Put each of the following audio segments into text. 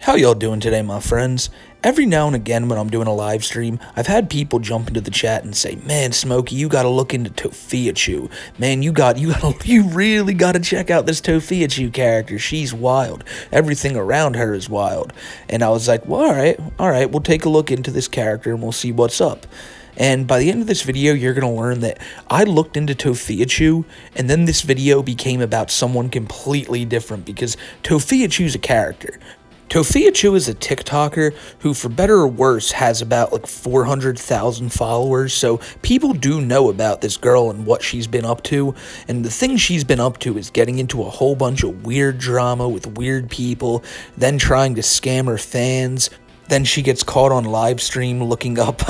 How y'all doing today, my friends? Every now and again when I'm doing a live stream, I've had people jump into the chat and say, "Man, Smokey, you gotta look into Tophiachu. Man, you really gotta check out this Tophiachu character. She's wild. Everything around her is wild." And I was like, well, all right, we'll take a look into this character and we'll see what's up. And by the end of this video, you're going to learn that I looked into Tophiachu, and then this video became about someone completely different because Tophiachu's a character. Tophiachu is a TikToker who, for better or worse, has about like 400,000 followers, so people do know about this girl and what she's been up to, and the thing she's been up to is getting into a whole bunch of weird drama with weird people, then trying to scam her fans. Then she gets caught on live stream looking up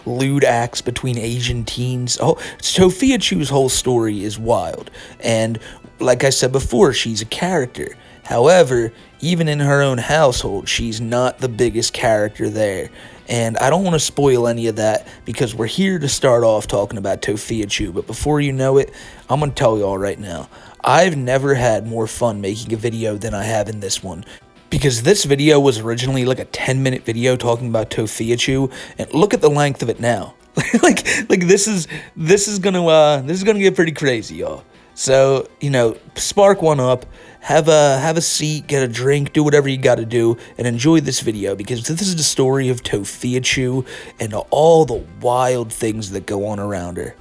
lewd acts between Asian teens. Oh, Tophiachu's whole story is wild, and like I said before, she's a character. However, even in her own household, she's not the biggest character there. And I don't want to spoil any of that because we're here to start off talking about Tophiachu. But before you know it, I'm going to tell y'all right now, I've never had more fun making a video than I have in this one. Because this video was originally like a 10-minute video talking about Tophiachu, and look at the length of it now. like this is gonna get pretty crazy, y'all. So, spark one up, have a seat, get a drink, do whatever you gotta do, and enjoy this video, because this is the story of Tophiachu and all the wild things that go on around her.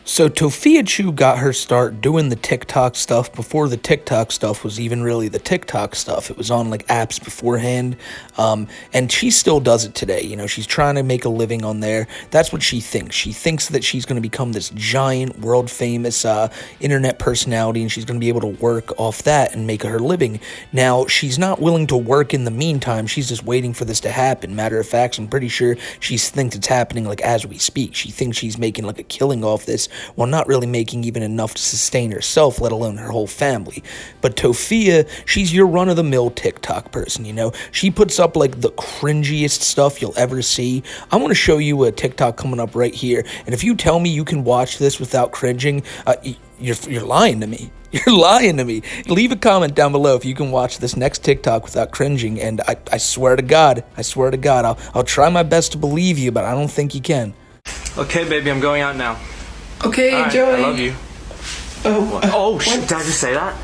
So Tophiachu got her start doing the TikTok stuff before the TikTok stuff was even really the TikTok stuff. It was on like apps beforehand, and she still does it today. She's trying to make a living on there. That's what she thinks. She thinks that she's going to become this giant, world-famous internet personality, and she's going to be able to work off that and make her living. Now, she's not willing to work in the meantime. She's just waiting for this to happen. Matter of fact, I'm pretty sure she thinks it's happening like as we speak. She thinks she's making like a killing off this, while not really making even enough to sustain herself, let alone her whole family. But Tophia, she's your run-of-the-mill TikTok person, She puts up, like, the cringiest stuff you'll ever see. I want to show you a TikTok coming up right here, and if you tell me you can watch this without cringing, you're lying to me. You're lying to me. Leave a comment down below if you can watch this next TikTok without cringing, and I swear to God, I'll try my best to believe you, but I don't think you can. Okay, baby, I'm going out now. Okay, right, Joey. I love you. Oh, shit, did I just say that?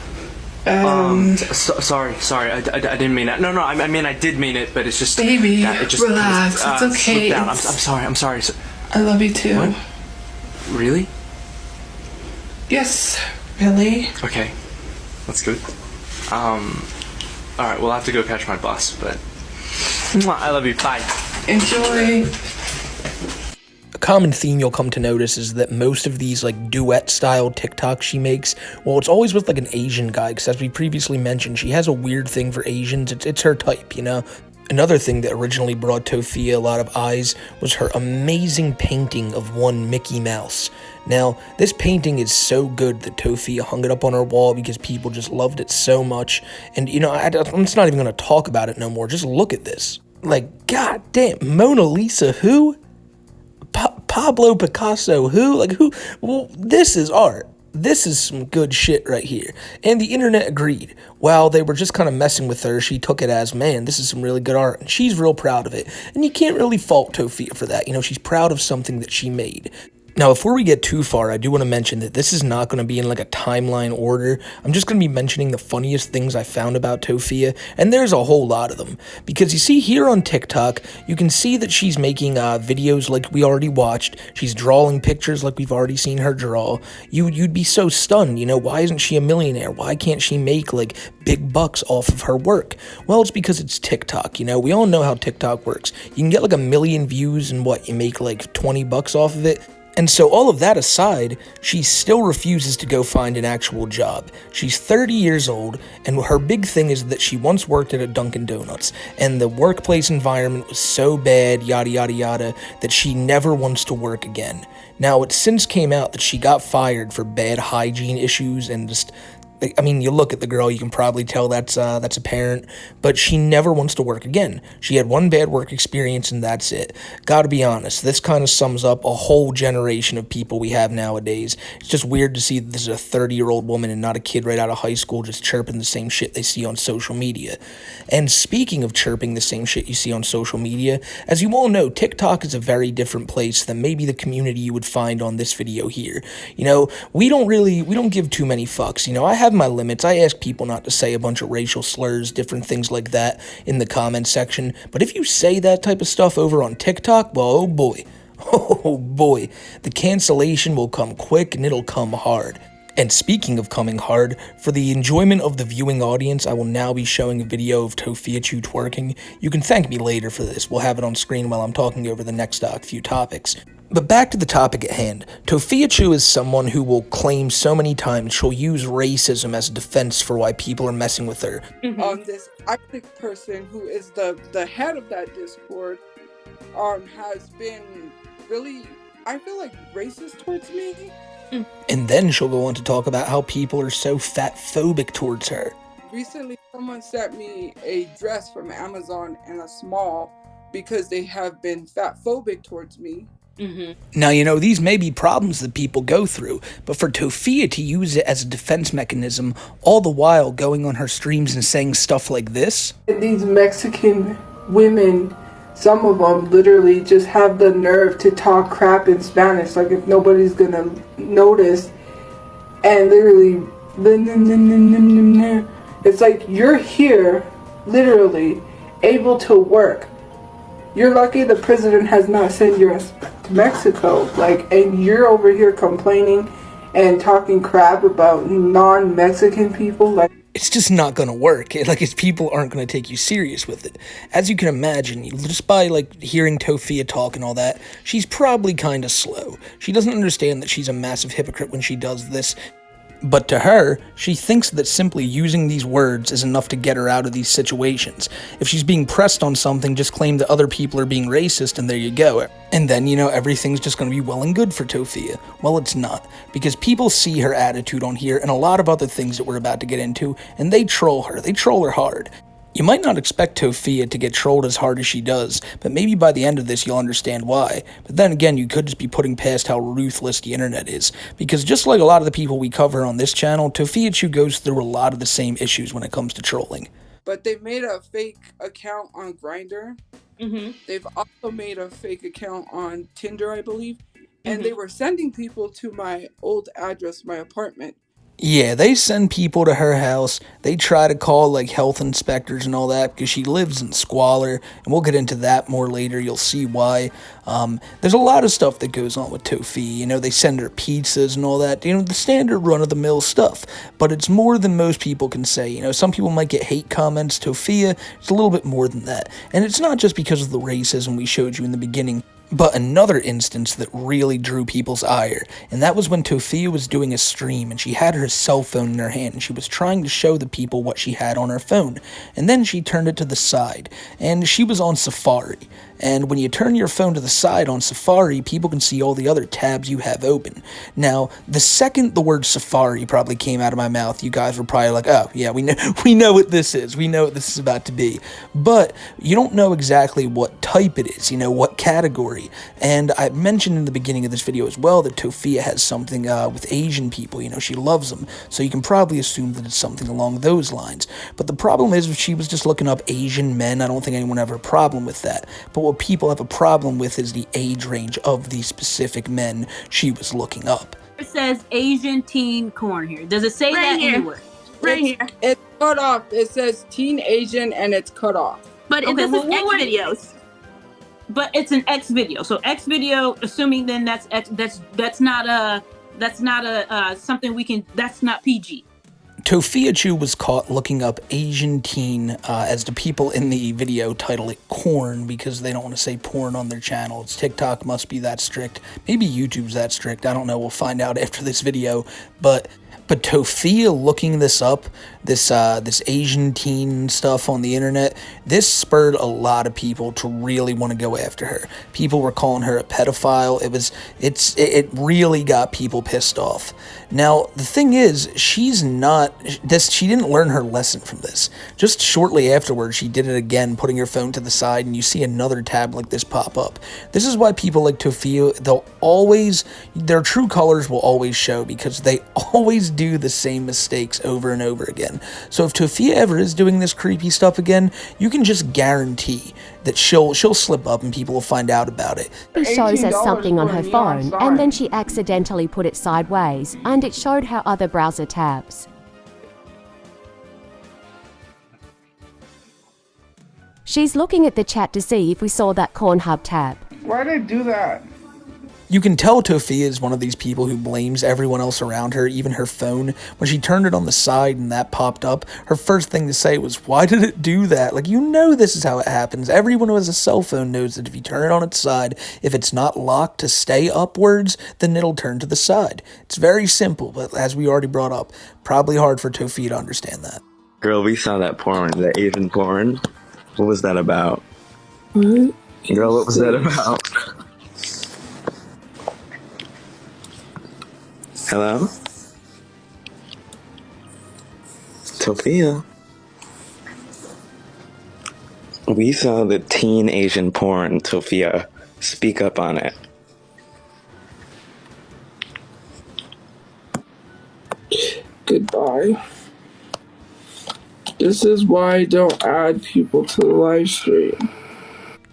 Sorry, I didn't mean that. No, I mean, I did mean it, but it's just... Baby, relax, it's okay. I'm sorry. I love you too. What? Really? Yes, really. Okay, that's good. Alright, we'll have to go catch my bus, but... I love you, bye. Enjoy. Common theme you'll come to notice is that most of these like duet style TikToks she makes, well, it's always with like an Asian guy, because as we previously mentioned, she has a weird thing for Asians. It's her type, Another thing that originally brought Tophia a lot of eyes was her amazing painting of one Mickey Mouse. Now, this painting is so good that Tophia hung it up on her wall because people just loved it so much. And, I'm just not even going to talk about it no more. Just look at this. Like, goddamn, Mona Lisa, who? Pablo Picasso, who? Like, who? Well, this is art. This is some good shit right here. And the internet agreed. While they were just kind of messing with her, she took it as, man, this is some really good art. And she's real proud of it. And you can't really fault Tophia for that. She's proud of something that she made. Now, before we get too far, I do want to mention that this is not going to be in like a timeline order. I'm just going to be mentioning the funniest things I found about Tophia, and there's a whole lot of them. Because you see here on TikTok, you can see that she's making videos like we already watched. She's drawing pictures like we've already seen her draw. You'd be so stunned, why isn't she a millionaire? Why can't she make like big bucks off of her work? Well, it's because it's TikTok, we all know how TikTok works. You can get like 1 million views and you make like 20 bucks off of it. And so all of that aside, she still refuses to go find an actual job. She's 30 years old, and her big thing is that she once worked at a Dunkin' Donuts, and the workplace environment was so bad, yada yada yada, that she never wants to work again. Now, it since came out that she got fired for bad hygiene issues and just I mean, you look at the girl, you can probably tell that's apparent, but she never wants to work again. She had one bad work experience and that's it. Gotta be honest, this kind of sums up a whole generation of people we have nowadays. It's just weird to see that this is a 30-year-old woman and not a kid right out of high school just chirping the same shit they see on social media. And speaking of chirping the same shit you see on social media, as you all know, TikTok is a very different place than maybe the community you would find on this video here. You know, we don't give too many fucks. You know, I have my limits. I ask people not to say a bunch of racial slurs, different things like that in the comment section. But if you say that type of stuff over on TikTok, well, oh boy. Oh boy. The cancellation will come quick and it'll come hard. And speaking of coming hard, for the enjoyment of the viewing audience, I will now be showing a video of Tophiachu twerking. You can thank me later for this. We'll have it on screen while I'm talking over the next few topics. But back to the topic at hand. Tophiachu is someone who will claim so many times she'll use racism as a defense for why people are messing with her. This Arctic person who is the head of that Discord has been really, I feel like, racist towards me. And then she'll go on to talk about how people are so fat-phobic towards her. Recently, someone sent me a dress from Amazon and a small because they have been fat-phobic towards me. Now, you know, these may be problems that people go through, but for Tophia to use it as a defense mechanism, all the while going on her streams and saying stuff like this. These Mexican women, some of them literally just have the nerve to talk crap in Spanish, like if nobody's gonna notice, and literally, it's like you're here, literally, able to work. You're lucky the president has not sent you to Mexico, and you're over here complaining and talking crap about non-Mexican people, It's just not gonna work. People aren't gonna take you serious with it. As you can imagine, just by hearing Tophia talk and all that, she's probably kind of slow. She doesn't understand that she's a massive hypocrite when she does this. But to her, she thinks that simply using these words is enough to get her out of these situations. If she's being pressed on something, just claim that other people are being racist and there you go. And then, you know, everything's just going to be well and good for Tophia. Well, it's not. Because people see her attitude on here and a lot of other things that we're about to get into, and they troll her. They troll her hard. You might not expect Tophia to get trolled as hard as she does, but maybe by the end of this you'll understand why. But then again, you could just be putting past how ruthless the internet is, because just like a lot of the people we cover on this channel, Tophiachu goes through a lot of the same issues when it comes to trolling. But they made a fake account on Grindr. They've also made a fake account on Tinder, I believe. And they were sending people to my old address, my apartment. Yeah, they send people to her house. They try to call health inspectors and all that because she lives in squalor, and we'll get into that more later. You'll see why. There's a lot of stuff that goes on with Tophia. You know, they send her pizzas and all that. You know, the standard run-of-the-mill stuff. But it's more than most people can say. You know, some people might get hate comments. Tophia, it's a little bit more than that. And it's not just because of the racism we showed you in the beginning. But another instance that really drew people's ire, and that was when Tophia was doing a stream and she had her cell phone in her hand and she was trying to show the people what she had on her phone. And then she turned it to the side, and she was on Safari. And when you turn your phone to the side on Safari, people can see all the other tabs you have open. Now, the second the word Safari probably came out of my mouth, you guys were probably like, oh, yeah, we know what this is. We know what this is about to be. But you don't know exactly what type it is, you know, what category. And I mentioned in the beginning of this video as well that Tophia has something with Asian people. You know, she loves them. So you can probably assume that it's something along those lines. But the problem is, if she was just looking up Asian men, I don't think anyone have a problem with that. But what people have a problem with is the age range of the specific men she was looking up. It says Asian teen corn here. Does it say that anywhere? Right here. It's cut off. It says teen Asian and it's cut off. But this is X videos. But it's an X video. So X video, assuming then that's X, that's not something we can, that's not PG. Tophiachu was caught looking up Asian teen as the people in the video title it corn because they don't want to say porn on their channel. It's TikTok must be that strict. Maybe YouTube's that strict. I don't know. We'll find out after this video. But Tophia looking this up, this Asian teen stuff on the internet, this spurred a lot of people to really want to go after her. People were calling her a pedophile. It really got people pissed off. Now, the thing is, she didn't learn her lesson from this. Just shortly afterwards, she did it again, putting her phone to the side, and you see another tab like this pop up. This is why people like Tophia, their true colors will always show, because they always do the same mistakes over and over again. So if Tophia ever is doing this creepy stuff again, you can just guarantee that she'll slip up and people will find out about it. It shows us something on her phone, and then she accidentally put it sideways, and it showed her other browser tabs. She's looking at the chat to see if we saw that Cornhub tab. Why'd I do that? You can tell Tophia is one of these people who blames everyone else around her, even her phone. When she turned it on the side and that popped up, her first thing to say was, why did it do that? Like, you know this is how it happens. Everyone who has a cell phone knows that if you turn it on its side, if it's not locked to stay upwards, then it'll turn to the side. It's very simple, but as we already brought up, probably hard for Tophia to understand that. Girl, we saw that porn, the Asian porn. What was that about? What? Girl, what was that about? Hello? Tophia? We saw the teen Asian porn, Tophia. Speak up on it. Goodbye. This is why I don't add people to the live stream.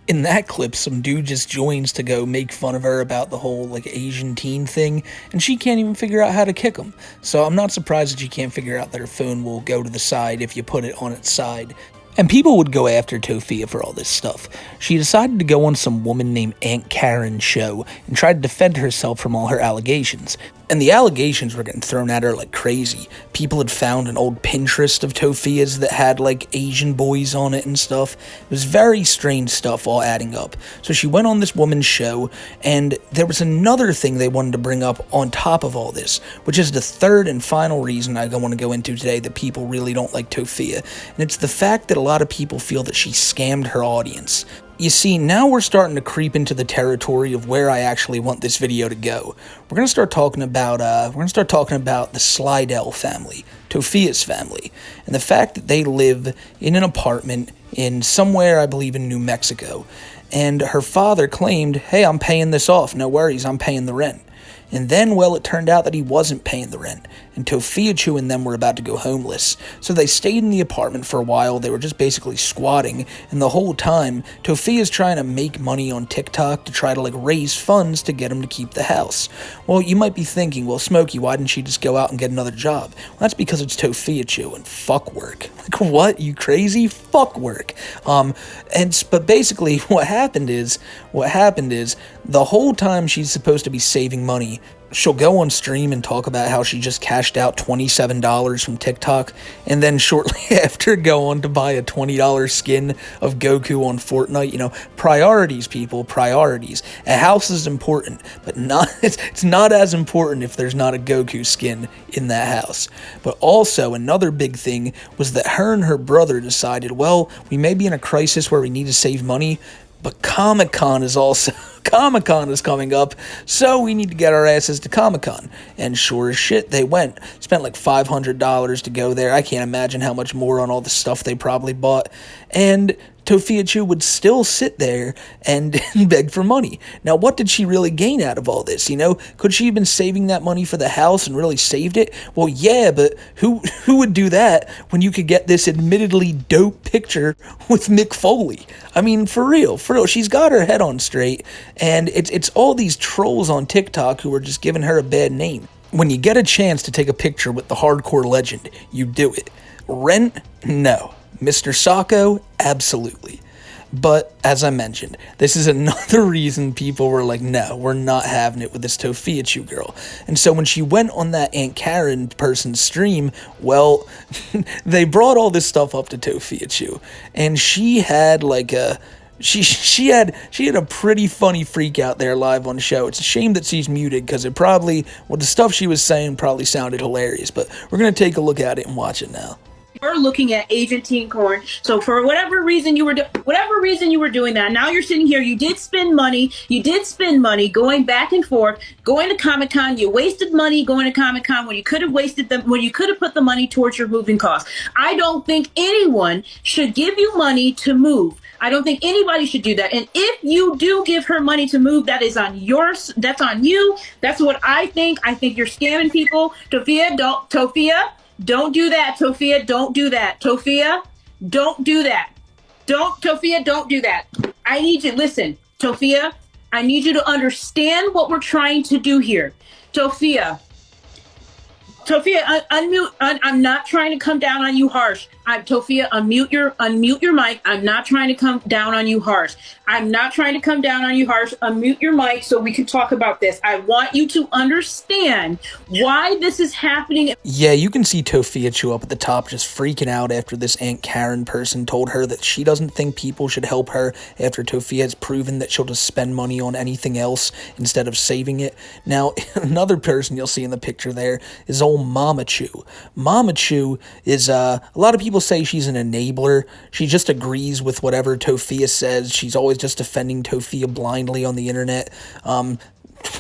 In that clip, some dude just joins to go make fun of her about the whole, like, Asian teen thing, and she can't even figure out how to kick him. So I'm not surprised that she can't figure out that her phone will go to the side if you put it on its side. And people would go after Tophia for all this stuff. She decided to go on some woman named Aunt Karen's show and try to defend herself from all her allegations. And the allegations were getting thrown at her like crazy. People had found an old Pinterest of Tophia's that had like Asian boys on it and stuff. It was very strange stuff all adding up. So she went on this woman's show, and there was another thing they wanted to bring up on top of all this, which is the third and final reason I want to go into today that people really don't like Tophia. And it's the fact that a lot of people feel that she scammed her audience. You see, now we're starting to creep into the territory of where I actually want this video to go. We're gonna start talking about the Slidell family, Tophia's family, and the fact that they live in an apartment in somewhere, I believe, in New Mexico. And her father claimed, "Hey, I'm paying this off. No worries, I'm paying the rent." And then, well, it turned out that he wasn't paying the rent, and Tophiachu and them were about to go homeless. So they stayed in the apartment for a while. They were just basically squatting, and the whole time, Tophia's trying to make money on TikTok to try to, like, raise funds to get him to keep the house. Well, you might be thinking, well, Smokey, why didn't she just go out and get another job? Well, that's because it's Tophiachu, and fuck work. Like, what? You crazy? Fuck work. But basically, what happened is, the whole time she's supposed to be saving money, she'll go on stream and talk about how she just cashed out $27 from TikTok, and then shortly after go on to buy a $20 skin of Goku on Fortnite. You know, priorities, people, priorities. A house is important, but it's not as important if there's not a Goku skin in that house. But also, another big thing was that her and her brother decided, well, we may be in a crisis where we need to save money, but Comic-Con is coming up, so we need to get our asses to Comic-Con. And sure as shit, they went. Spent like $500 to go there. I can't imagine how much more on all the stuff they probably bought. And Tophiachu would still sit there and beg for money. Now, what did she really gain out of all this? You know, could she have been saving that money for the house and really saved it? Well, yeah, but who would do that when you could get this admittedly dope picture with Mick Foley? I mean, for real, she's got her head on straight, and it's all these trolls on TikTok who are just giving her a bad name. When you get a chance to take a picture with the hardcore legend, you do it. Rent? No. Mr. Sacco? Absolutely. But, as I mentioned, this is another reason people were like, no, we're not having it with this Tophiachu girl. And so when she went on that Aunt Karen person's stream, well, they brought all this stuff up to Tophiachu, and she had like a... She had a pretty funny freak out there live on the show. It's a shame that she's muted, because the stuff she was saying probably sounded hilarious, but we're going to take a look at it and watch it now. We're looking at Agent Teen Corn. So for whatever reason you were doing that, now you're sitting here. You did spend money going back and forth, going to Comic-Con. You wasted money going to Comic-Con when you could have put the money towards your moving costs. I don't think anyone should give you money to move. I don't think anybody should do that. And if you do give her money to move, that's on you. That's what I think. I think you're scamming people. Tophia, don't do that. Tophia, don't do that. Tophia, don't do that. Tophia, don't do that. I need you, listen, Tophia, I need you to understand what we're trying to do here. Tophia, unmute. I'm not trying to come down on you harsh. Tophia, unmute your mic. I'm not trying to come down on you harsh. Unmute your mic so we can talk about this. I want you to understand why this is happening. Yeah, you can see Tophiachu up at the top just freaking out after this Aunt Karen person told her that she doesn't think people should help her after Tophia has proven that she'll just spend money on anything else instead of saving it. Now, another person you'll see in the picture there is old Mama Chu. Mama Chu is, a lot of people say she's an enabler. She just agrees with whatever Tophia says. She's always just defending Tophia blindly on the internet.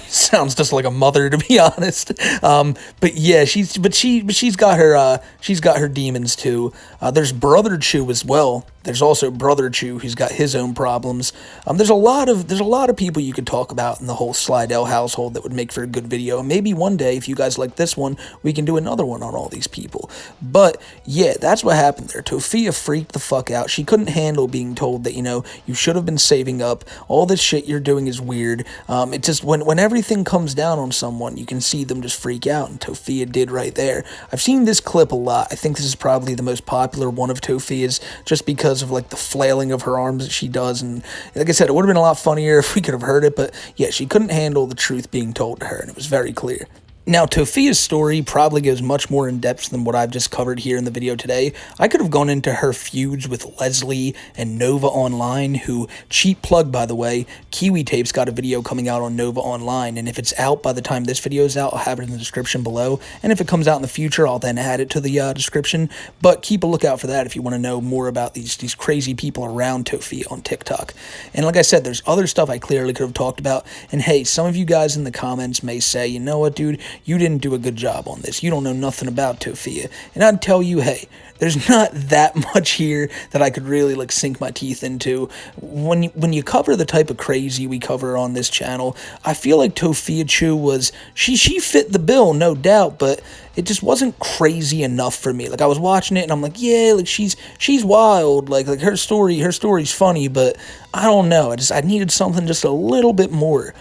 Sounds just like a mother, to be honest. But yeah, she's got her demons too. There's Brother Chu as well. There's also Brother Chu, who's got his own problems. There's a lot of people you could talk about in the whole Slidell household that would make for a good video. And maybe one day, if you guys like this one, we can do another one on all these people. But yeah, that's what happened there. Tophia freaked the fuck out. She couldn't handle being told that, you should have been saving up. All this shit you're doing is weird. It just, when everything comes down on someone, you can see them just freak out, and Tophia did right there. I've seen this clip a lot. I think this is probably the most popular one of Tophia's, just because of like the flailing of her arms that she does. And like I said, it would have been a lot funnier if we could have heard it, but yeah, she couldn't handle the truth being told to her, and it was very clear. Now, Tophia's story probably goes much more in depth than what I've just covered here in the video today. I could have gone into her feuds with Leslie and Nova Online, who, cheap plug by the way, Kiwi Tape's got a video coming out on Nova Online, and if it's out by the time this video is out, I'll have it in the description below, and if it comes out in the future, I'll then add it to the description, but keep a lookout for that if you want to know more about these crazy people around Tophia on TikTok. And like I said, there's other stuff I clearly could have talked about, and hey, some of you guys in the comments may say, you know what, dude, you didn't do a good job on this. You don't know nothing about Tophia. And I'd tell you, hey, there's not that much here that I could really like sink my teeth into. When you cover the type of crazy we cover on this channel, I feel like Tophiachu was, she fit the bill, no doubt, but it just wasn't crazy enough for me. Like, I was watching it and I'm like, yeah, like she's wild, like her story's funny, but I don't know. I needed something just a little bit more.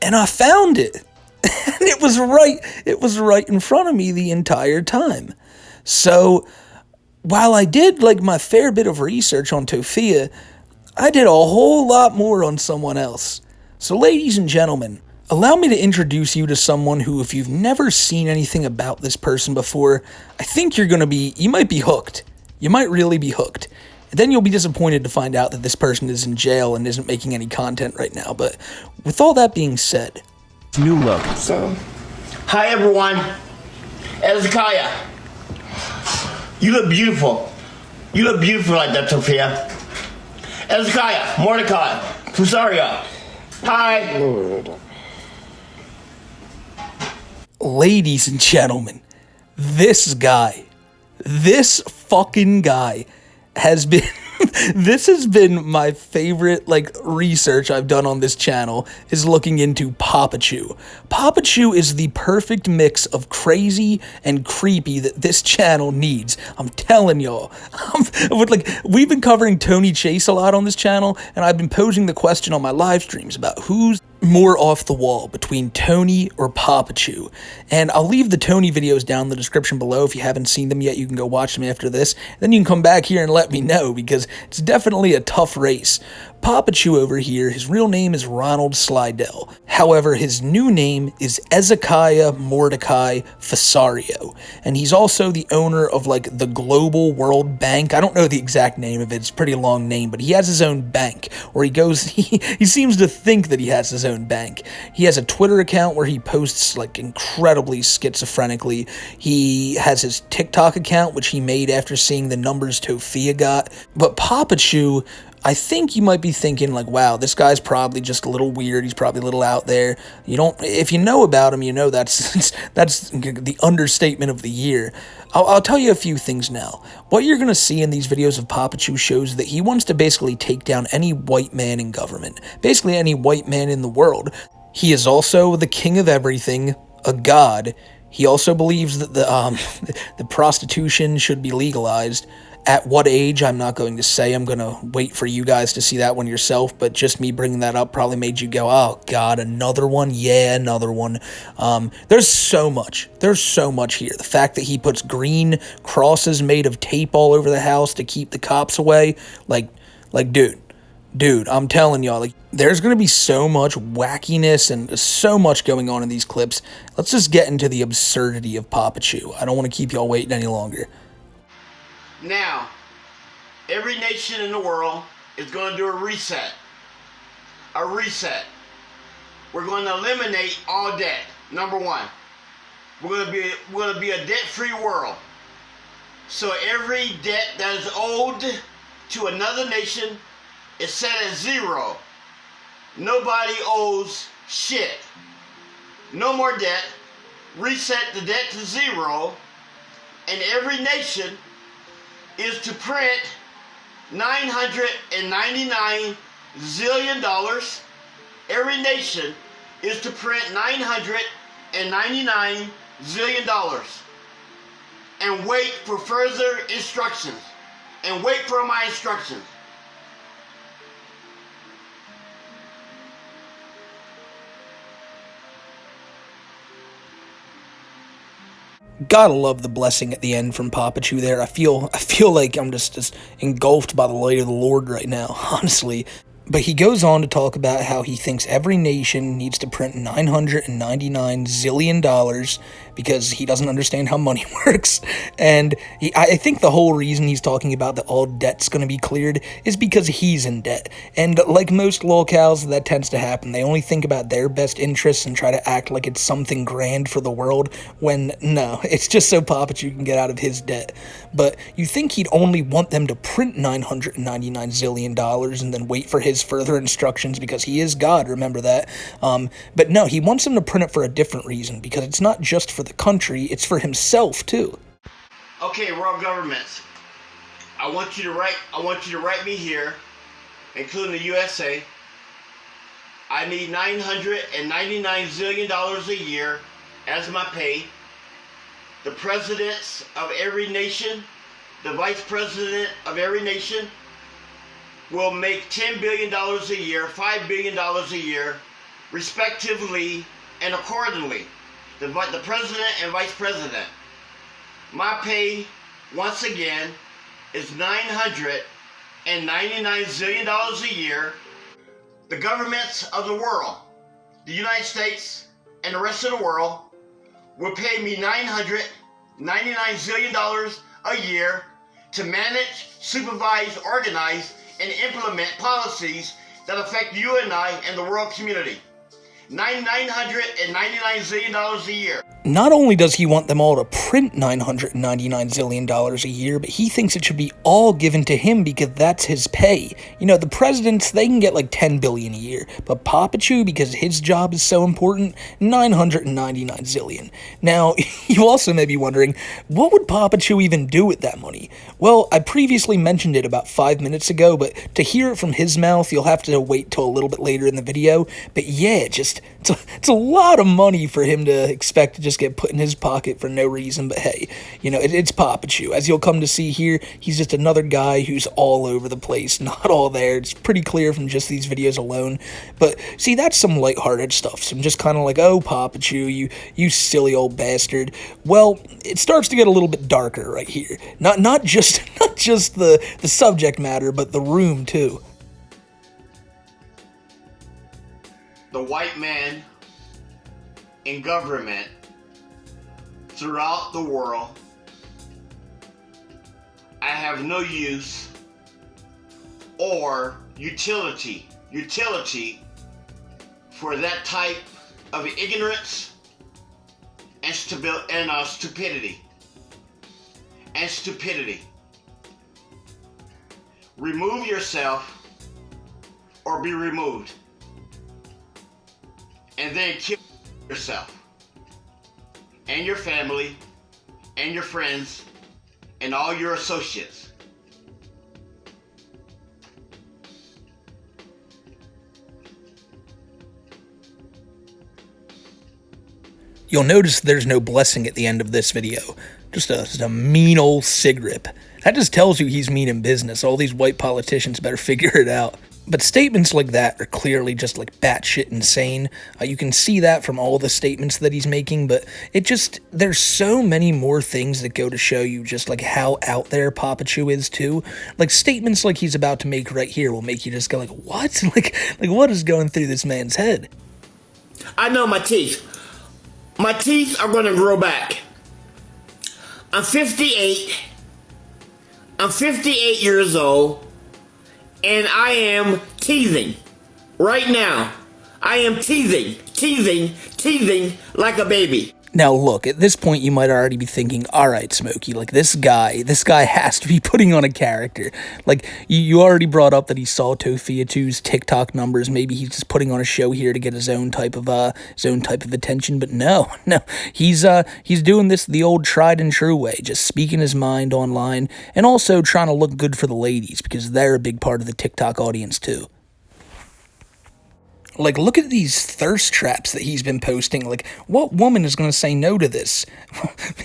And I found it. And it was right in front of me the entire time. So, while I did like my fair bit of research on Tophia, I did a whole lot more on someone else. So ladies and gentlemen, allow me to introduce you to someone who, if you've never seen anything about this person before, I think you might be hooked. You might really be hooked. And then you'll be disappointed to find out that this person is in jail and isn't making any content right now. But with all that being said, new look. So, hi everyone, Ezekiah. You look beautiful. You look beautiful like that, Tophia. Ezekiah, Mordecai, Fusaria. Hi. Lord. ladies and gentlemen, this fucking guy has been this has been my favorite research I've done on this channel, is looking into Papachu. Papachu is the perfect mix of crazy and creepy that this channel needs. I'm telling y'all. We've been covering Tony Chase a lot on this channel, and I've been posing the question on my live streams about who's more off the wall between Tony or Papachu. And I'll leave the Tony videos down in the description below. If you haven't seen them yet, you can go watch them after this. Then you can come back here and let me know, because it's definitely a tough race. Papachu over here, his real name is Ronald Slidell. However, his new name is Ezekiah Mordecai Fasario, and he's also the owner of the Global World Bank. I don't know the exact name of it, it's a pretty long name, but he has his own bank, or he seems to think that he has his own own bank. He has a Twitter account where he posts like incredibly schizophrenically. He has his TikTok account, which he made after seeing the numbers Tophia got. But Papachu, I think you might be thinking like, wow, this guy's probably just a little weird. He's probably a little out there. If you know about him, you know that's the understatement of the year. I'll tell you a few things now. What you're going to see in these videos of Papachu shows that he wants to basically take down any white man in government, basically any white man in the world. He is also the king of everything, a god. He also believes that the prostitution should be legalized. At what age, I'm not going to say. I'm going to wait for you guys to see that one yourself, but just me bringing that up probably made you go, oh God, another one? Yeah, another one. There's so much. There's so much here. The fact that he puts green crosses made of tape all over the house to keep the cops away, like, dude, I'm telling y'all, like, there's going to be so much wackiness and so much going on in these clips. Let's just get into the absurdity of Papachu. I don't want to keep y'all waiting any longer. Now, every nation in the world is going to do a reset. A reset. We're going to eliminate all debt. Number one. We're going to be a debt-free world. So every debt that is owed to another nation is set at zero. Nobody owes shit. No more debt. Reset the debt to zero. And every nation is to print $999 zillion. Every nation is to print $999 zillion. And wait for further instructions. And wait for my instructions. Gotta love the blessing at the end from Papachu there. I feel like I'm just engulfed by the light of the Lord right now, honestly. But he goes on to talk about how he thinks every nation needs to print $999 zillion because he doesn't understand how money works. And I think the whole reason he's talking about that all debt's going to be cleared is because he's in debt. And like most lolcows, that tends to happen. They only think about their best interests and try to act like it's something grand for the world, when no, it's just so Papachu can get out of his debt. But you think he'd only want them to print $999 zillion and then wait for his further instructions because he is God, remember that. But no, he wants them to print it for a different reason, because it's not just for the country, it's for himself too. Okay, world governments, I want you to write me here, including the USA. I need $999 zillion a year as my pay. The presidents of every nation, the vice president of every nation, will make $10 billion a year, $5 billion a year, respectively and accordingly. The president and vice president. My pay, once again, is $999 zillion a year. The governments of the world, the United States and the rest of the world, will pay me $999 zillion a year to manage, supervise, organize, and implement policies that affect you and I and the world community. $999 zillion a year. Not only does he want them all to print $999 zillion a year, but he thinks it should be all given to him because that's his pay. You know, the presidents, they can get like $10 billion a year, but Papachu, because his job is so important, $999 zillion. Now, you also may be wondering, what would Papachu even do with that money? Well, I previously mentioned it about 5 minutes ago, but to hear it from his mouth, you'll have to wait till a little bit later in the video. But yeah, it's a lot of money for him to expect to just get put in his pocket for no reason. But hey, you know, it's Papachu. As you'll come to see here, he's just another guy who's all over the place, not all there. It's pretty clear from just these videos alone. But see, that's some lighthearted stuff. Some just kind of like, oh, Papachu, you silly old bastard. Well, it starts to get a little bit darker right here. Not just the subject matter, but the room too. The white man in government throughout the world, I have no use or utility for that type of ignorance and stupidity. And stupidity. Remove yourself or be removed. And then kill yourself and your family and your friends and all your associates. You'll notice there's no blessing at the end of this video. Just a mean old sig rip. That just tells you he's mean in business. All these white politicians better figure it out. But statements like that are clearly just like batshit insane. You can see that from all the statements that he's making, but there's so many more things that go to show you just like how out there Papachu is too. Like statements like he's about to make right here will make you just go like, what? Like what is going through this man's head? I know my teeth. My teeth are going to grow back. I'm 58. I'm 58 years old. And I am teething. Right now. I am teething like a baby. Now look, at this point you might already be thinking, alright Smokey, like this guy has to be putting on a character. Like, you already brought up that he saw Tophiachu's TikTok numbers, maybe he's just putting on a show here to get his own type of attention, but no, he's doing this the old tried and true way, just speaking his mind online, and also trying to look good for the ladies, because they're a big part of the TikTok audience too. Like, look at these thirst traps that he's been posting. Like, what woman is going to say no to this?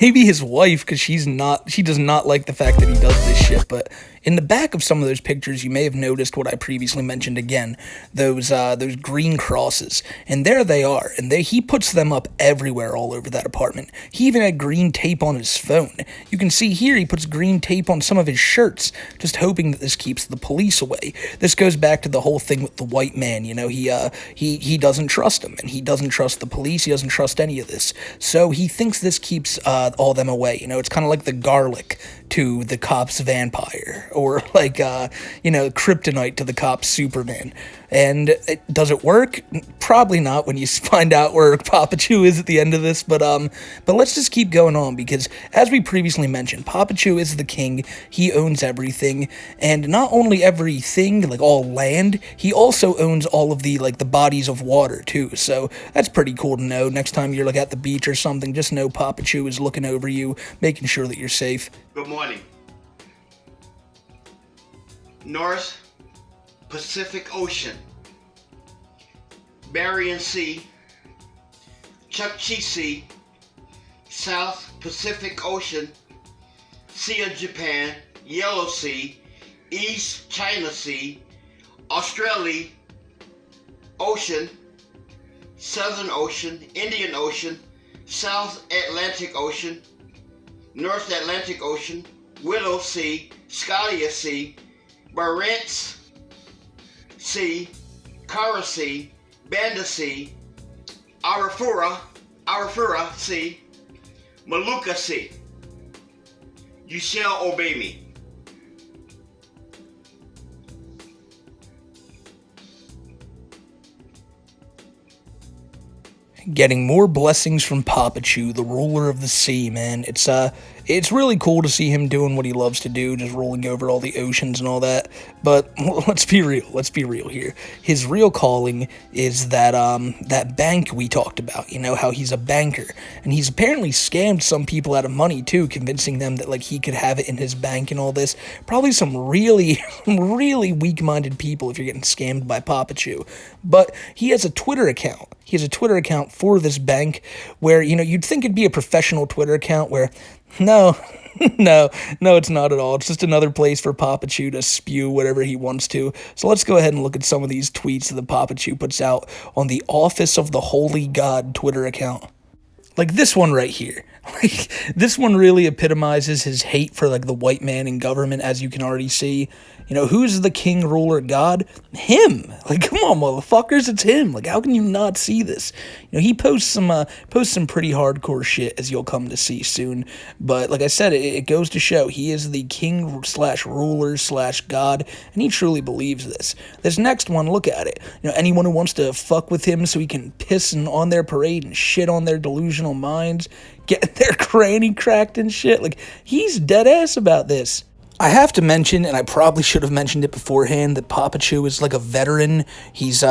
Maybe his wife, because she does not like the fact that he does this shit. But in the back of some of those pictures, you may have noticed what I previously mentioned again. Those green crosses. And there they are. And he puts them up everywhere all over that apartment. He even had green tape on his phone. You can see here he puts green tape on some of his shirts, just hoping that this keeps the police away. This goes back to the whole thing with the white man, you know, he doesn't trust him, and he doesn't trust the police, he doesn't trust any of this. So he thinks this keeps all them away, you know, it's kind of like the garlic to the cop's vampire, or like, kryptonite to the cop's Superman. And does it work? Probably not when you find out where Papachu is at the end of this, but let's just keep going on, because as we previously mentioned, Papachu is the king, he owns everything, and not only everything, like all land, he also owns all of the bodies of water too, so that's pretty cool to know. Next time you're at the beach or something, just know Papachu is looking over you, making sure that you're safe. Good morning. North Pacific Ocean, Bering Sea, Chukchi Sea, South Pacific Ocean, Sea of Japan, Yellow Sea, East China Sea, Australia Ocean, Southern Ocean, Indian Ocean, South Atlantic Ocean, North Atlantic Ocean, Willow Sea, Scalia Sea, Barents Sea, Kara Sea, Banda Sea, Arafura Sea, Maluka Sea. You shall obey me. Getting more blessings from Papachu, the ruler of the sea, man. It's really cool to see him doing what he loves to do, just rolling over all the oceans and all that. But let's be real here. His real calling is that bank we talked about, you know, how he's a banker. And he's apparently scammed some people out of money too, convincing them that he could have it in his bank and all this. Probably some really, really weak-minded people if you're getting scammed by Papachu. But he has a Twitter account. He has a Twitter account for this bank where, you'd think it'd be a professional Twitter account where, no, it's not at all. It's just another place for Papachu to spew whatever he wants to. So let's go ahead and look at some of these tweets that Papachu puts out on the Office of the Holy God Twitter account. Like this one right here. Like this one really epitomizes his hate for like the white man in government, as you can already see. You know, who's the king, ruler, god? Him. Like, come on, motherfuckers, it's him. Like, how can you not see this? You know, he posts some pretty hardcore shit, as you'll come to see soon. But like I said, it goes to show he is the king slash ruler slash god, and he truly believes this. This next one, look at it. You know, anyone who wants to fuck with him so he can piss on their parade and shit on their delusional minds, get their cranny cracked and shit. Like, he's dead ass about this. I have to mention, and I probably should have mentioned it beforehand, that Papachu is like a veteran. He's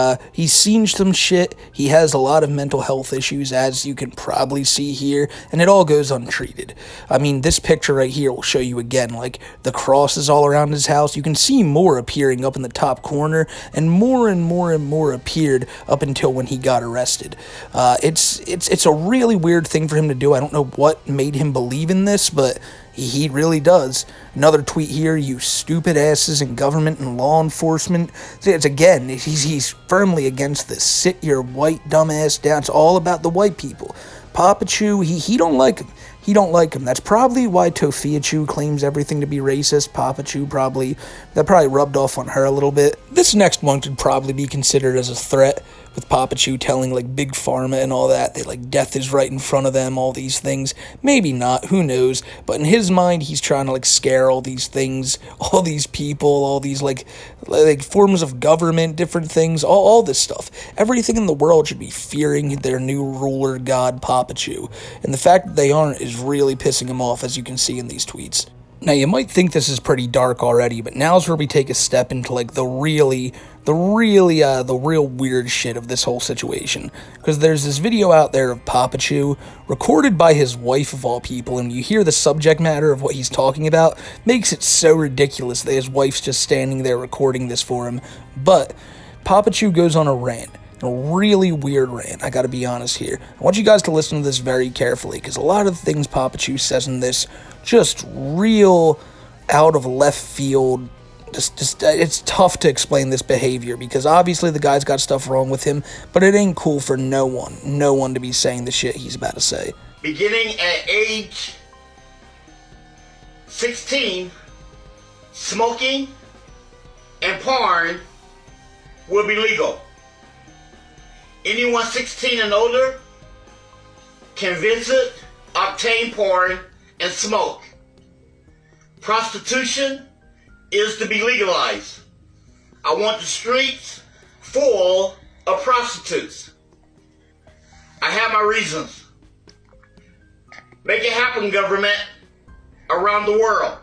seen some shit. He has a lot of mental health issues, as you can probably see here, and it all goes untreated. I mean, this picture right here will show you again, like, the crosses all around his house. You can see more appearing up in the top corner, and more and more and more appeared up until when he got arrested. It's a really weird thing for him to do. I don't know what made him believe in this, but he really does. Another tweet here, you stupid asses in government and law enforcement. It's again, he's firmly against this. Sit your white dumb ass down. It's all about the white people. Papachu, he don't like him. He don't like him. That's probably why Tophiachu claims everything to be racist. Papachu that probably rubbed off on her a little bit. This next one could probably be considered as a threat, with Papachu telling, like, Big Pharma and all that, like, death is right in front of them, all these things. Maybe not, who knows, but in his mind, he's trying to, like, scare all these things, all these people, all these, like forms of government, different things, all this stuff. Everything in the world should be fearing their new ruler god, Papachu, and the fact that they aren't is really pissing him off, as you can see in these tweets. Now, you might think this is pretty dark already, but now's where we take a step into, like, the real weird shit of this whole situation. Because there's this video out there of Papachu, recorded by his wife of all people, and you hear the subject matter of what he's talking about, makes it so ridiculous that his wife's just standing there recording this for him. But Papachu goes on a rant. A really weird rant, I gotta be honest here. I want you guys to listen to this very carefully, because a lot of the things Papachu says in this, just real out of left field. Just it's tough to explain this behavior, because obviously the guy's got stuff wrong with him, but it ain't cool for no one to be saying the shit he's about to say. Beginning at age 16, smoking and porn will be legal. Anyone 16 and older can visit, obtain porn, and smoke. Prostitution is to be legalized. I want the streets full of prostitutes. I have my reasons. Make it happen, government, around the world.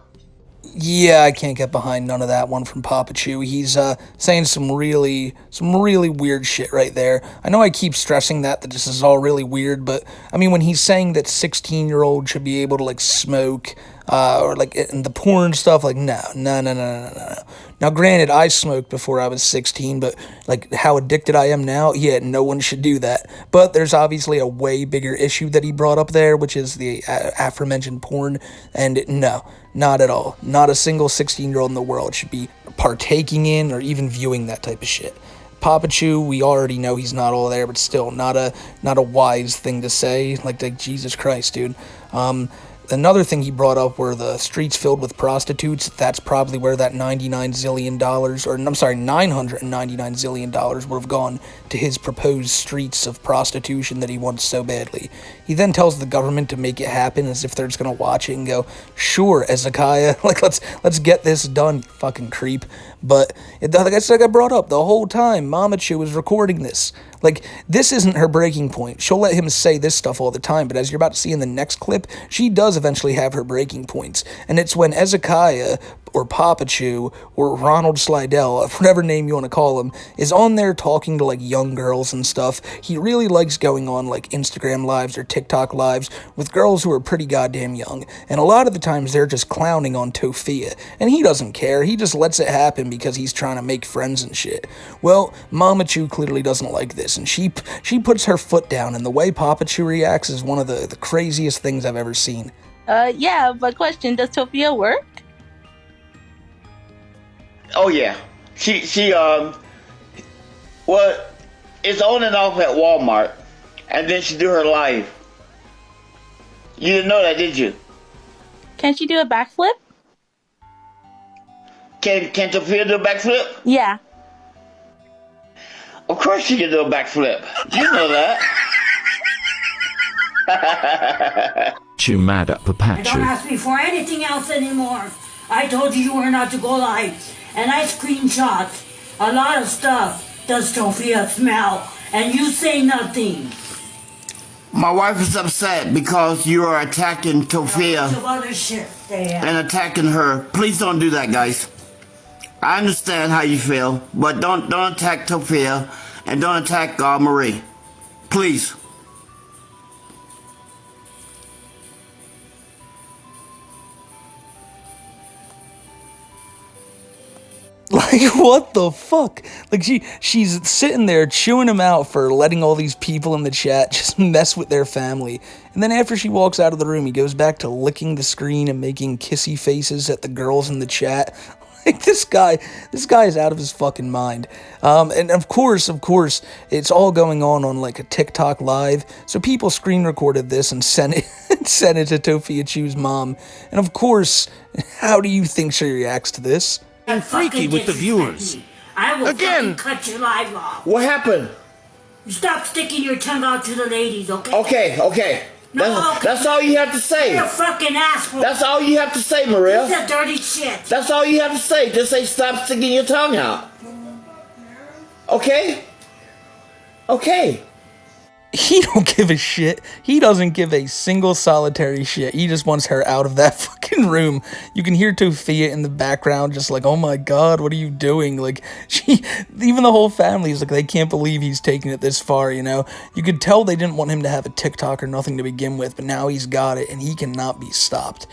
Yeah, I can't get behind none of that one from Papachu. He's saying some really weird shit right there. I know I keep stressing that this is all really weird, but I mean, when he's saying that 16-year-olds should be able to, like, smoke, or, like, and the porn stuff, like, no. Now, granted, I smoked before I was 16, but, like, how addicted I am now, yeah, no one should do that. But there's obviously a way bigger issue that he brought up there, which is the aforementioned porn, and no, not at all. Not a single 16-year-old in the world should be partaking in or even viewing that type of shit. Papachu, we already know he's not all there, but still, not a wise thing to say. Like Jesus Christ, dude. Another thing he brought up were the streets filled with prostitutes. That's probably where that $999 zillion would have gone, to his proposed streets of prostitution that he wants so badly. He then tells the government to make it happen, as if they're just gonna watch it and go, sure, Ezekiah, like, let's get this done, you fucking creep. But, like I said, I brought up, the whole time Mamachu was recording this. Like, this isn't her breaking point. She'll let him say this stuff all the time, but as you're about to see in the next clip, she does eventually have her breaking points. And it's when Ezekiah, or Papachu, or Ronald Slidell, whatever name you want to call him, is on there talking to, like, young girls and stuff. He really likes going on, like, Instagram lives or TikTok lives with girls who are pretty goddamn young. And a lot of the times they're just clowning on Tophia. And he doesn't care. He just lets it happen because he's trying to make friends and shit. Well, Mamachu clearly doesn't like this, and she puts her foot down, and the way Papachu reacts is one of the craziest things I've ever seen. Yeah, but question, does Tophia work? Oh yeah, she is on and off at Walmart, and then she do her live You didn't know that, did you? Can she do a backflip? Can Tophia do a backflip? Yeah. Of course she can do a backflip. You know that. You mad at Papachu? Don't ask me for anything else anymore. I told you were not to go live, and I screenshot a lot of stuff. Does Tophia smell? And you say nothing. My wife is upset because you are attacking Tophia Of other shit they have. and attacking her. Please don't do that, guys. I understand how you feel, but don't attack Tophia and don't attack Marie. Please. Like, what the fuck? Like, she's sitting there chewing him out for letting all these people in the chat just mess with their family. And then after she walks out of the room, he goes back to licking the screen and making kissy faces at the girls in the chat. Like, this guy is out of his fucking mind. And of course, it's all going on like a TikTok live. So people screen recorded this and sent it to Tophiachu's mom. And of course, how do you think she reacts to this? And freaky with the viewers. I will again cut your live off. What happened? Stop sticking your tongue out to the ladies, okay? Okay. That's all you have to say. You're a fucking asshole. That's all you have to say, Maria. This is dirty shit. That's all you have to say. Just say stop sticking your tongue out. Okay? Okay. He don't give a shit. He doesn't give a single solitary shit. He just wants her out of that fucking room. You can hear Tophia in the background just like, oh my god, what are you doing? Like, even the whole family is like, they can't believe he's taking it this far, you know? You could tell they didn't want him to have a TikTok or nothing to begin with, but now he's got it and he cannot be stopped.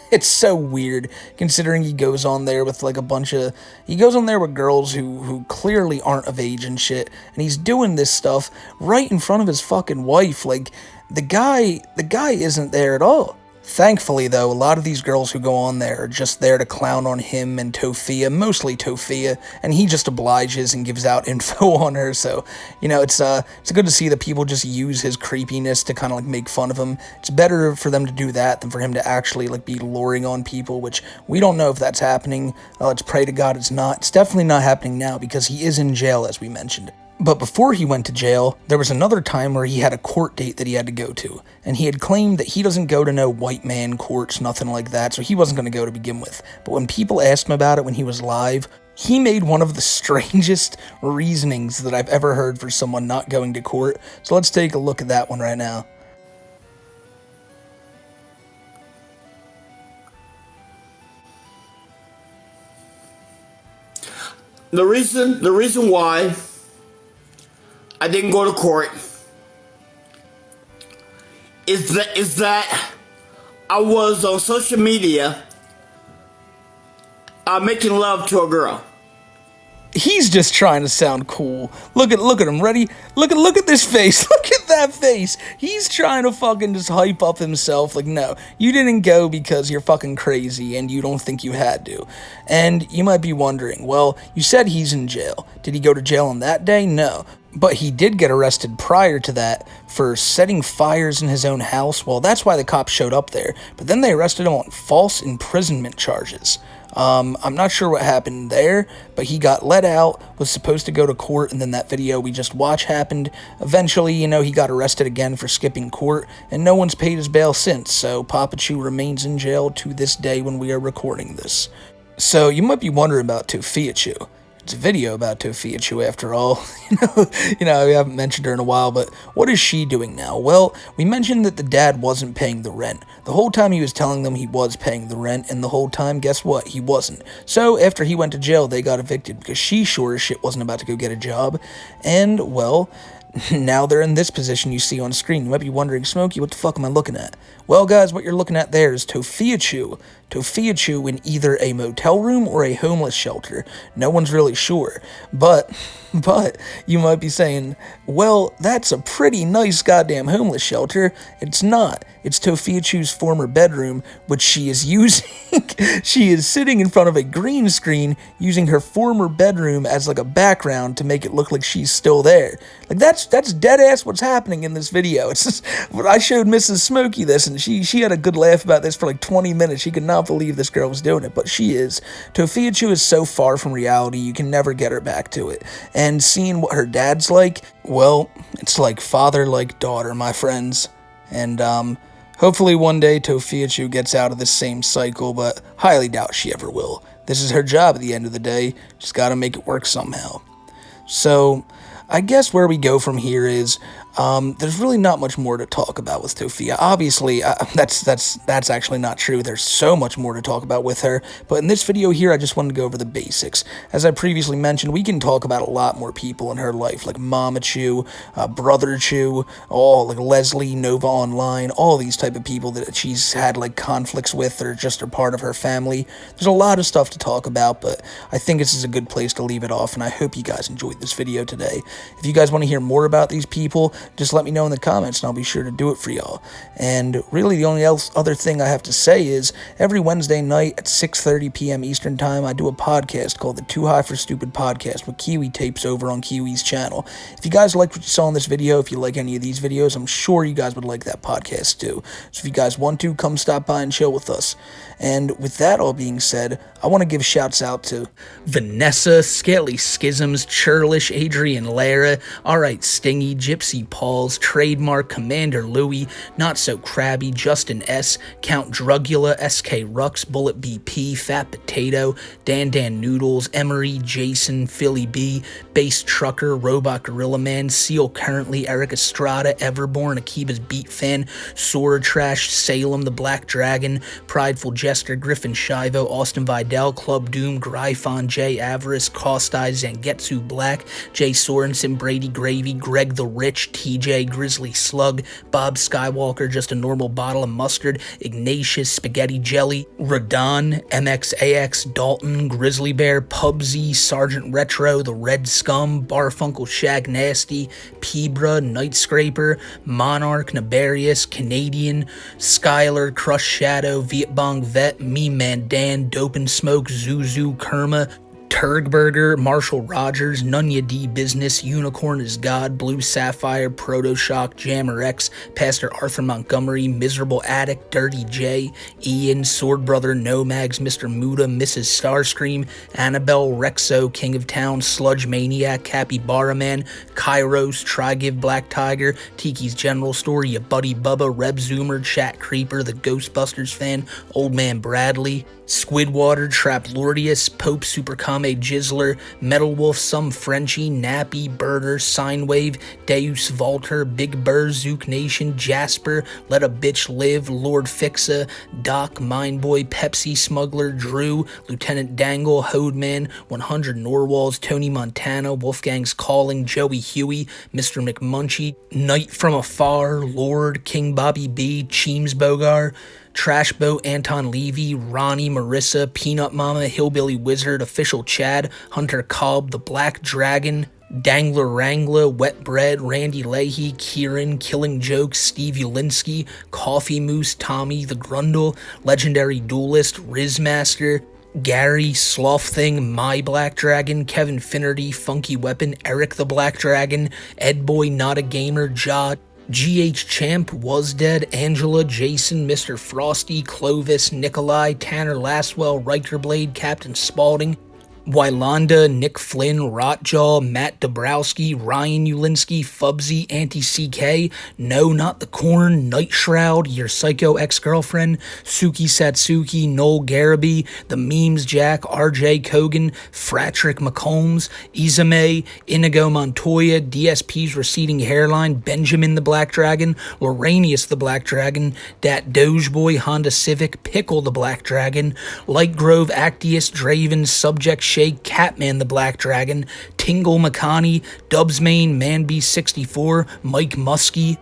It's so weird, considering he goes on there with like he goes on there with girls who clearly aren't of age and shit, and he's doing this stuff right in front of his fucking wife. Like, the guy isn't there at all. Thankfully, though, a lot of these girls who go on there are just there to clown on him and Tophia, mostly Tophia, and he just obliges and gives out info on her, so, you know, it's good to see that people just use his creepiness to kind of, like, make fun of him. It's better for them to do that than for him to actually, like, be luring on people, which we don't know if that's happening. Let's pray to God it's not. It's definitely not happening now, because he is in jail, as we mentioned. But before he went to jail, there was another time where he had a court date that he had to go to, and he had claimed that he doesn't go to no white man courts, nothing like that, so he wasn't going to go to begin with. But when people asked him about it when he was live, he made one of the strangest reasonings that I've ever heard for someone not going to court, so let's take a look at that one right now. The reason why I didn't go to court is that I was on social media making love to a girl. He's just trying to sound cool. Look at him. Ready? Look at this face. Look at that face. He's trying to fucking just hype up himself. Like, no, you didn't go because you're fucking crazy and you don't think you had to. And you might be wondering, well, you said he's in jail. Did he go to jail on that day? No. But he did get arrested prior to that for setting fires in his own house. Well, that's why the cops showed up there. But then they arrested him on false imprisonment charges. I'm not sure what happened there, but he got let out, was supposed to go to court, and then that video we just watched happened. Eventually, you know, he got arrested again for skipping court, and no one's paid his bail since, so Papachu remains in jail to this day when we are recording this. So, you might be wondering about Tophiachu. It's a video about Tophiachu after all. you know, we haven't mentioned her in a while, but what is she doing now? Well, we mentioned that the dad wasn't paying the rent. The whole time he was telling them he was paying the rent, and the whole time, guess what? He wasn't. So, after he went to jail, they got evicted because she sure as shit wasn't about to go get a job. And, well, now they're in this position you see on screen. You might be wondering, Smokey, what the fuck am I looking at? Well, guys, what you're looking at there is Tophiachu. Tophiachu in either a motel room or a homeless shelter. No one's really sure. But you might be saying, well, that's a pretty nice goddamn homeless shelter. It's not. It's Tophiachu's former bedroom, which she is using. She is sitting in front of a green screen using her former bedroom as like a background to make it look like she's still there. Like that's dead ass what's happening in this video. It's just, I showed Mrs. Smokey this and she had a good laugh about this for like 20 minutes. She could not believe this girl was doing it, but she is. Tophiachu is so far from reality, you can never get her back to it. And seeing what her dad's like, well, it's like father like daughter, my friends. And hopefully one day Tophiachu gets out of this same cycle, but highly doubt she ever will. This is her job at the end of the day. Just gotta make it work somehow. So I guess where we go from here is there's really not much more to talk about with Tophia. Obviously, that's actually not true. There's so much more to talk about with her. But in this video here, I just wanted to go over the basics. As I previously mentioned, we can talk about a lot more people in her life, like Mama Chu, Brother Chu, like Leslie, Nova Online, all these type of people that she's had like conflicts with or just are part of her family. There's a lot of stuff to talk about, but I think this is a good place to leave it off, and I hope you guys enjoyed this video today. If you guys want to hear more about these people, just let me know in the comments and I'll be sure to do it for y'all. And really the only other thing I have to say is every Wednesday night at 6:30 p.m. Eastern Time, I do a podcast called the Too High for Stupid podcast with Kiwi Tapes over on Kiwi's channel. If you guys liked what you saw in this video, if you like any of these videos, I'm sure you guys would like that podcast too. So if you guys want to, come stop by and chill with us. And with that all being said, I want to give shouts out to Vanessa, Scaly Schisms, Churlish, Adrian Lara, Alright Stingy, Gypsy Pauls, Trademark, Commander Louie, Not So Crabby, Justin S, Count Drugula, SK Rux, Bullet BP, Fat Potato, Dan Noodles, Emery, Jason, Philly B, Bass Trucker, Robot Gorilla Man, Seal Currently, Eric Estrada, Everborn, Akiba's Beat Fan, Sora Trash, Salem, The Black Dragon, Prideful Jester, Griffin Shivo, Austin Vidal, Club Doom, Gryphon, Jay Avarice, Costai, Zangetsu Black, Jay Sorensen, Brady Gravy, Greg the Rich, TJ, Grizzly Slug, Bob Skywalker, Just a Normal Bottle of Mustard, Ignatius, Spaghetti Jelly, Radon, MXAX, Dalton, Grizzly Bear, Pubsy, Sergeant Retro, The Red Scum, Barfunkel Shag Nasty, Pebra, Night Scraper, Monarch, Nabarius, Canadian, Skylar, Crush Shadow, Vietbong Vet, Me Man Dan, Dope and Smoke, Zuzu, Kerma, Turgburger, Marshall Rogers, Nunya D Business, Unicorn is God, Blue Sapphire, Protoshock, Jammer X, Pastor Arthur Montgomery, Miserable Addict, Dirty J, Ian, Sword Brother, Nomags, Mr. Muda, Mrs. Starscream, Annabelle, Rexo, King of Town, Sludge Maniac, Capybara Man, Kairos, Trygive, Black Tiger, Tiki's General Store, Ya Buddy Bubba, Reb Zoomer, Chat Creeper, The Ghostbusters Fan, Old Man Bradley, Squidwater, Trap Lordius, Pope Superkame Jizzler, Metal Wolf, Some Frenchie, Nappy, Birder, Sinewave, Deus Volter, Big Burr, Zook Nation, Jasper, Let a Bitch Live, Lord Fixa, Doc, Mindboy, Pepsi Smuggler, Drew, Lieutenant Dangle, Hodeman, 100 Norwalls, Tony Montana, Wolfgang's Calling, Joey Huey, Mr. McMunchy, Night from Afar, Lord, King Bobby B, Cheems Bogar, Trash Boat, Anton Levy, Ronnie, Marissa, Peanut Mama, Hillbilly Wizard, Official Chad, Hunter Cobb, The Black Dragon, Dangler Wrangler, Wet Bread, Randy Leahy, Kieran, Killing Jokes, Steve Ulinsky, Coffee Moose, Tommy, The Grundle, Legendary Duelist, Rizmaster, Gary, Sloth Thing, My Black Dragon, Kevin Finnerty, Funky Weapon, Eric the Black Dragon, Ed Boy, Not a Gamer, Ja, GH Champ, Was Dead, Angela, Jason, Mr. Frosty, Clovis, Nikolai, Tanner Laswell, Riker Blade, Captain Spaulding, Wylonda, Nick Flynn, Rotjaw, Matt Dabrowski, Ryan Ulinsky, Fubsy, Anti-CK, No Not the Corn, Night Shroud, Your Psycho Ex-Girlfriend, Suki Satsuki, Noel Garaby, The Memes Jack, RJ Kogan, Fratrick McCombs, Izame, Inigo Montoya, DSP's Receding Hairline, Benjamin the Black Dragon, Loranius the Black Dragon, Dat Dogeboy, Honda Civic, Pickle the Black Dragon, Lightgrove, Actius, Draven, Subject Shake, Catman the Black Dragon, Tingle McConney, Dubsmain, Manbeast64, Mike Muskie,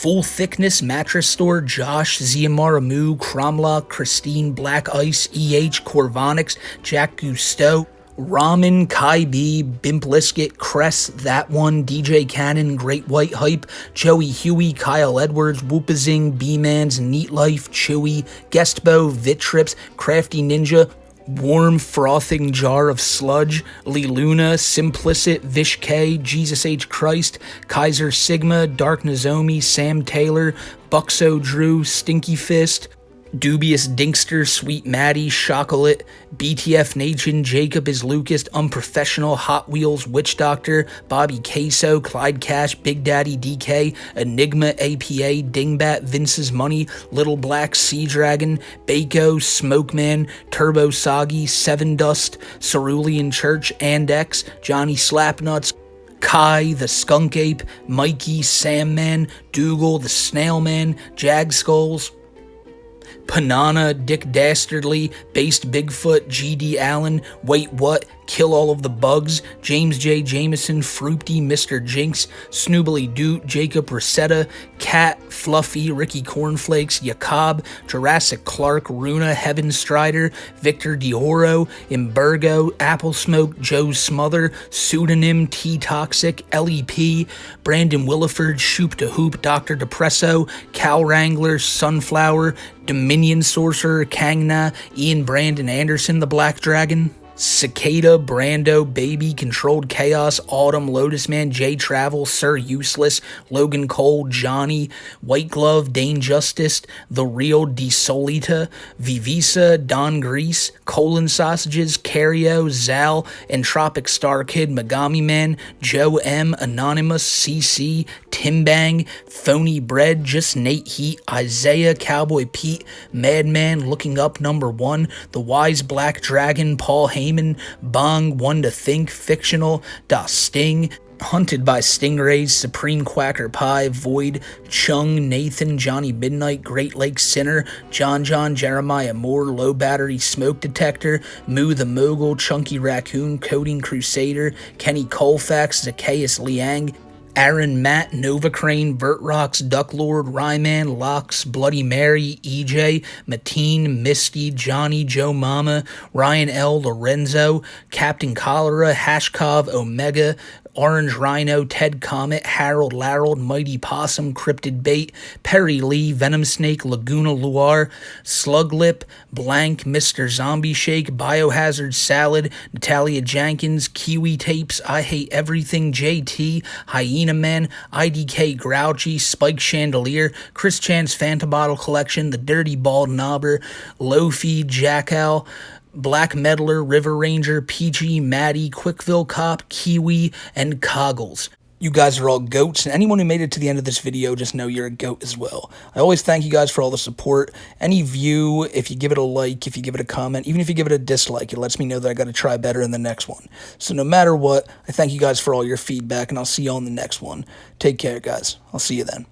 Full Thickness Mattress Store, Josh, Ziamaramu, Cromlock, Christine, Black Ice, EH, Corvonix, Jack Gusteau, Ramen, Kai B, Bimp Liskit, Cress, That One, DJ Cannon, Great White Hype, Joey Huey, Kyle Edwards, Whoopazing, B-Mans, Neat Life, Chewy, Guestbo, Vitrips, Crafty Ninja, Warm Frothing Jar of Sludge, Lee Luna, Simplicit, Vish K, Jesus H. Christ, Kaiser Sigma, Dark Nozomi, Sam Taylor, Buxo Drew, Stinky Fist, Dubious Dinkster, Sweet Maddie, Chocolate, BTF Nation, Jacob is Lucas, Unprofessional, Hot Wheels, Witch Doctor, Bobby Queso, Clyde Cash, Big Daddy DK, Enigma, APA, Dingbat, Vince's Money, Little Black Sea Dragon, Bako, Smokeman, Turbo Soggy, Seven Dust, Cerulean Church, Andex, Johnny Slapnuts, Kai, the Skunk Ape, Mikey, Sam Man, Dougal, the Snail Man, Jag Skulls, Panana, Dick Dastardly, Based Bigfoot, GD Allen, Wait What, Kill All of the Bugs, James J. Jameson, Fruity, Mr. Jinx, Snoobly Doot, Jacob Rosetta, Cat, Fluffy, Ricky Cornflakes, Yacob, Jurassic Clark, Runa, Heaven Strider, Victor Dioro, Imbergo, Apple Smoke, Joe Smother, Pseudonym, T-Toxic, LEP, Brandon Williford, Shoop to Hoop, Dr. Depresso, Cal Wrangler, Sunflower, Dominion Sorcerer, Kangna, Ian Brandon Anderson, the Black Dragon, Cicada, Brando, Baby, Controlled Chaos, Autumn, Lotus Man, J Travel, Sir Useless, Logan Cole, Johnny, White Glove, Dane Justice, The Real DeSolita, Vivisa, Don Grease, Colon Sausages, Cario, Zal, Entropic Star Kid, Megami Man, Joe M, Anonymous, CC, Timbang, Phony Bread, Just Nate Heat, Isaiah, Cowboy Pete, Madman, Looking Up #1, The Wise Black Dragon, Paul Heyman, Bong, One to Think, Fictional, Da Sting, Hunted by Stingrays, Supreme Quacker Pie, Void, Chung, Nathan, Johnny Midnight, Great Lake Sinner, John, Jeremiah Moore, Low Battery Smoke Detector, Moo the Mogul, Chunky Raccoon, Coding Crusader, Kenny Colfax, Zacchaeus Liang, Aaron, Matt, Nova Crane, Vert Rocks, Duck Lord, Ryman, Locks, Bloody Mary, EJ, Mateen, Misty, Johnny, Joe Mama, Ryan L, Lorenzo, Captain Cholera, Hashkov, Omega, Orange Rhino, Ted Comet, Harold Larold, Mighty Possum, Cryptid Bait, Perry Lee, Venom Snake, Laguna Luar, Sluglip, Blank, Mr. Zombie Shake, Biohazard Salad, Natalia Jenkins, Kiwi Tapes, I Hate Everything, JT, Hyena Man, IDK Grouchy, Spike Chandelier, Chris Chan's Fanta Bottle Collection, The Dirty Bald Knobber, Lofi, Jackal, Black Meddler, River Ranger, PG, Maddie, Quickville Cop, Kiwi, and Coggles. You guys are all goats, and anyone who made it to the end of this video, just know you're a goat as well. I always thank you guys for all the support. Any view, if you give it a like, if you give it a comment, even if you give it a dislike, it lets me know that I got to try better in the next one. So no matter what, I thank you guys for all your feedback, and I'll see you on the next one. Take care, guys. I'll see you then.